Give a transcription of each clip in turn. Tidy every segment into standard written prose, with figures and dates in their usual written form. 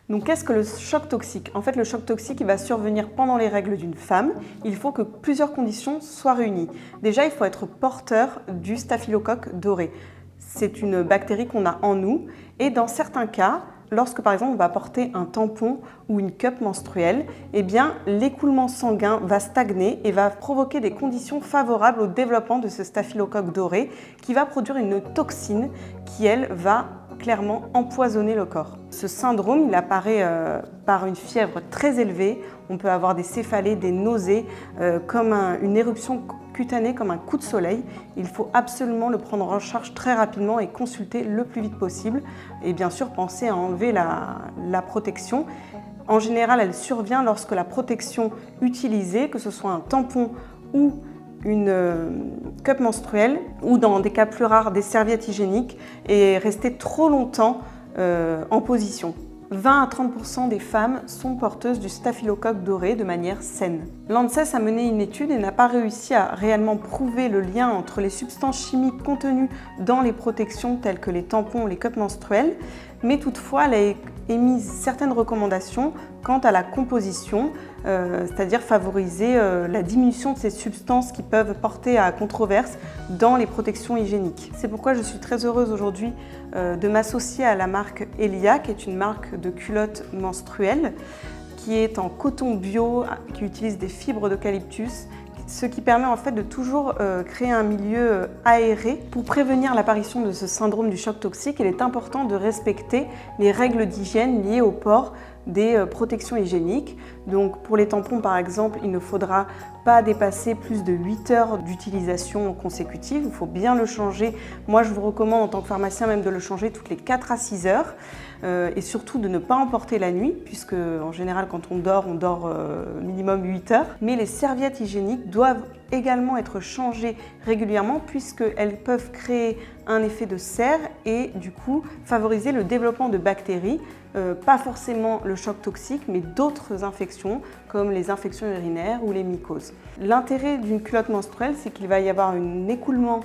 Donc qu'est-ce que le choc toxique? En fait, le choc toxique, il va survenir pendant les règles d'une femme. Il faut que plusieurs conditions soient réunies. Déjà, il faut être porteur du staphylocoque doré. C'est une bactérie qu'on a en nous et dans certains cas, lorsque par exemple on va porter un tampon ou une cup menstruelle, eh bien l'écoulement sanguin va stagner et va provoquer des conditions favorables au développement de ce staphylocoque doré qui va produire une toxine qui, elle, va clairement empoisonner le corps. Ce syndrome, il apparaît par une fièvre très élevée. On peut avoir des céphalées, des nausées, comme une éruption cutanée, comme un coup de soleil. Il faut absolument le prendre en charge très rapidement et consulter le plus vite possible. Et bien sûr, penser à enlever la protection. En général, elle survient lorsque la protection utilisée, que ce soit un tampon ou une cup menstruelle, ou dans des cas plus rares, des serviettes hygiéniques, est restée trop longtemps en position. 20 à 30% des femmes sont porteuses du staphylocoque doré de manière saine. L'ANSES a mené une étude et n'a pas réussi à réellement prouver le lien entre les substances chimiques contenues dans les protections telles que les tampons ou les cups menstruelles, mais toutefois elle a émis certaines recommandations quant à la composition, c'est-à-dire favoriser la diminution de ces substances qui peuvent porter à controverse dans les protections hygiéniques. C'est pourquoi je suis très heureuse aujourd'hui de m'associer à la marque Elia, qui est une marque de culottes menstruelles, qui est en coton bio, qui utilise des fibres d'eucalyptus, ce qui permet en fait de toujours créer un milieu aéré. Pour prévenir l'apparition de ce syndrome du choc toxique, il est important de respecter les règles d'hygiène liées au port des protections hygiéniques. Donc pour les tampons par exemple, il ne faudra pas dépasser plus de 8 heures d'utilisation consécutive. Il faut bien le changer. Moi je vous recommande en tant que pharmacien même de le changer toutes les 4 à 6 heures. Et surtout de ne pas en porter la nuit, puisque en général quand on dort minimum 8 heures. Mais les serviettes hygiéniques doivent également être changées régulièrement puisqu'elles peuvent créer un effet de serre et du coup favoriser le développement de bactéries, pas forcément le choc toxique, mais d'autres infections comme les infections urinaires ou les mycoses. L'intérêt d'une culotte menstruelle, c'est qu'il va y avoir un écoulement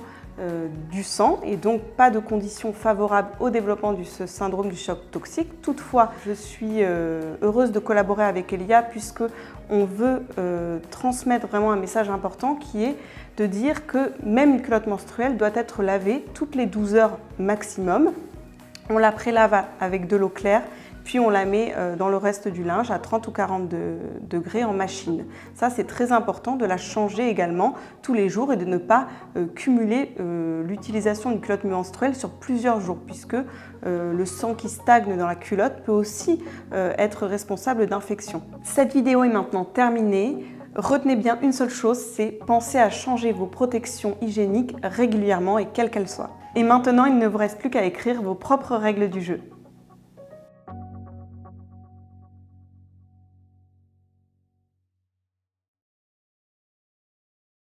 du sang et donc pas de conditions favorables au développement de ce syndrome du choc toxique. Toutefois, je suis heureuse de collaborer avec Elia puisque on veut transmettre vraiment un message important qui est de dire que même une culotte menstruelle doit être lavée toutes les 12 heures maximum. On la prélave avec de l'eau claire, puis on la met dans le reste du linge à 30 ou 40 degrés en machine. Ça, c'est très important de la changer également tous les jours et de ne pas cumuler l'utilisation d'une culotte menstruelle sur plusieurs jours, puisque le sang qui stagne dans la culotte peut aussi être responsable d'infections. Cette vidéo est maintenant terminée. Retenez bien une seule chose, c'est penser à changer vos protections hygiéniques régulièrement et quelles qu'elles soient. Et maintenant, il ne vous reste plus qu'à écrire vos propres règles du jeu.